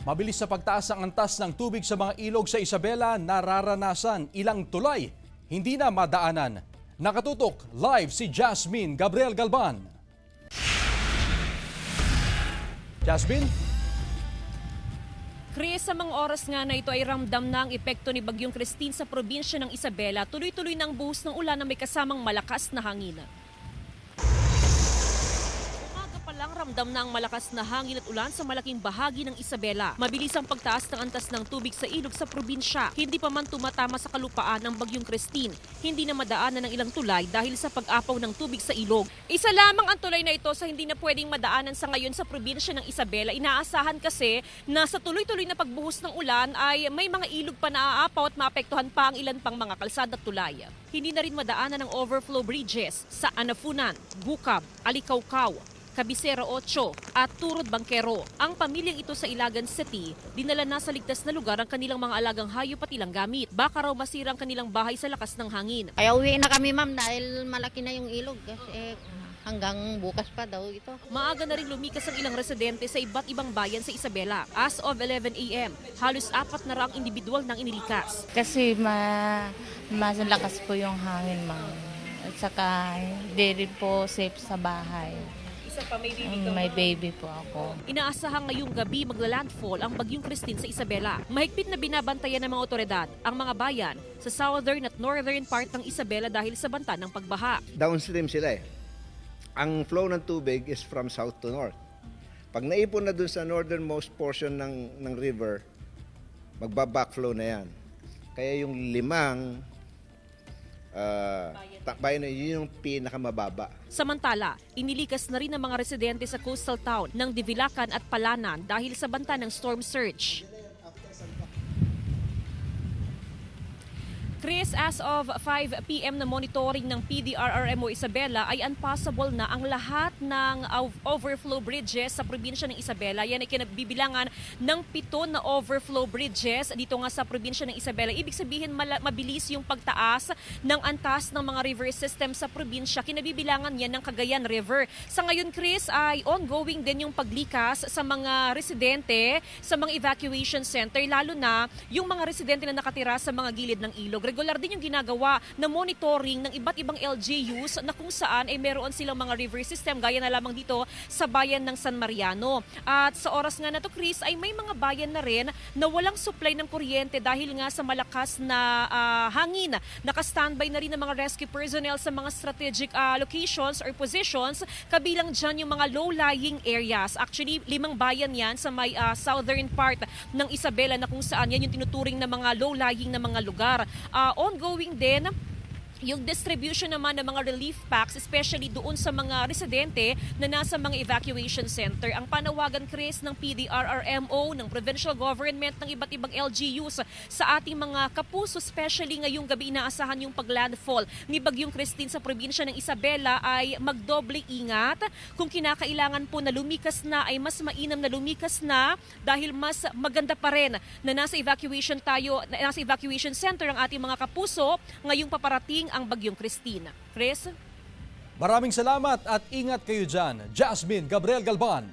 Mabilis sa pagtaas ng antas ng tubig sa mga ilog sa Isabela, nararanasan ilang tulay, hindi na madaanan. Nakatutok live si Jasmine Gabriel Galban. Jasmine? Chris, sa mga oras nga na ito ay ramdam na ang epekto ni Bagyong Christine sa probinsya ng Isabela. Tuloy-tuloy ng buhos ng ulan na may kasamang malakas na hangin. Umaga pa lang ramdam na ang malakas na hangin at ulan sa malaking bahagi ng Isabela. Mabilis ang pagtaas ng antas ng tubig sa ilog sa probinsya. Hindi pa man tumatama sa kalupaan ng Bagyong Christine. Hindi na madaanan ng ilang tulay dahil sa pag-apaw ng tubig sa ilog. Isa lamang ang tulay na ito sa hindi na pwedeng madaanan sa ngayon sa probinsya ng Isabela. Inaasahan kasi na sa tuloy-tuloy na pagbuhos ng ulan ay may mga ilog pa na aapaw at maapektuhan pa ang ilan pang mga kalsada at tulay. Hindi na rin madaanan ng overflow bridges sa Anafunan, Bukab, Alicaucao, Cabicera 8 at Turod Bangkero. Ang pamilyang ito sa Ilagan City, dinala na sa ligtas na lugar ang kanilang mga alagang hayop at ilang gamit. Baka raw masira ang kanilang bahay sa lakas ng hangin. Kaya uwi na kami ma'am dahil malaki na yung ilog kasi hanggang bukas pa daw ito. Maaga na rin lumikas ang ilang residente sa iba't ibang bayan sa Isabela. As of 11 a.m., halos 4 na raang individual nang inilikas. Kasi mas lakas po yung hangin, ma'am. At saka hindi rin po safe sa bahay. Isa pa may baby May baby po ako. Inaasahan ngayong gabi magla-landfall ang Bagyong Christine sa Isabela. Mahigpit na binabantayan ng mga otoridad ang mga bayan sa southern at northern part ng Isabela dahil sa banta ng pagbaha. Downstream sila eh. Ang flow ng tubig is from south to north. Pag naipon na dun sa northernmost portion ng river, magba-backflow na yan. Kaya yung limang bayan na yun yung pinakamababa. Samantala, inilikas na rin ng mga residente sa coastal town ng Divilacan at Palanan dahil sa banta ng storm surge. Chris, as of 5 p.m. na monitoring ng PDRRMO Isabela ay unpassable na ang lahat ng overflow bridges sa probinsya ng Isabela. Yan ay kinabibilangan ng 7 na overflow bridges dito nga sa probinsya ng Isabela. Ibig sabihin mabilis yung pagtaas ng antas ng mga river system sa probinsya. Kinabibilangan yan ng Cagayan River. Sa ngayon, Chris, ay ongoing din yung paglikas sa mga residente sa mga evacuation center, lalo na yung mga residente na nakatira sa mga gilid ng ilog. Regular din yung ginagawa na monitoring ng iba't ibang LGUs na kung saan ay meron silang mga river system gaya na lamang dito sa bayan ng San Mariano. At sa oras nga na to, Chris, ay may mga bayan na rin na walang supply ng kuryente dahil nga sa malakas na hangin. Naka-standby na rin ng mga rescue personnel sa mga strategic locations or positions, kabilang dyan yung mga low-lying areas. Actually, 5 bayan yan sa may southern part ng Isabela na kung saan yan yung tinuturing na mga low-lying na mga lugar. Ongoing din yung distribution naman ng mga relief packs, especially doon sa mga residente na nasa mga evacuation center. Ang panawagan, Chris, ng PDRRMO, ng provincial government, ng iba't ibang LGUs sa ating mga kapuso, especially ngayong gabi inaasahan yung paglandfall ni Bagyong Christine sa probinsya ng Isabela ay magdoble ingat. Kung kinakailangan po na lumikas na ay mas mainam na lumikas na dahil mas maganda pa rin na nasa evacuation center ang ating mga kapuso ngayong paparating ang Bagyong Christine. Chris? Maraming salamat at ingat kayo dyan. Jasmine Gabriel Galban.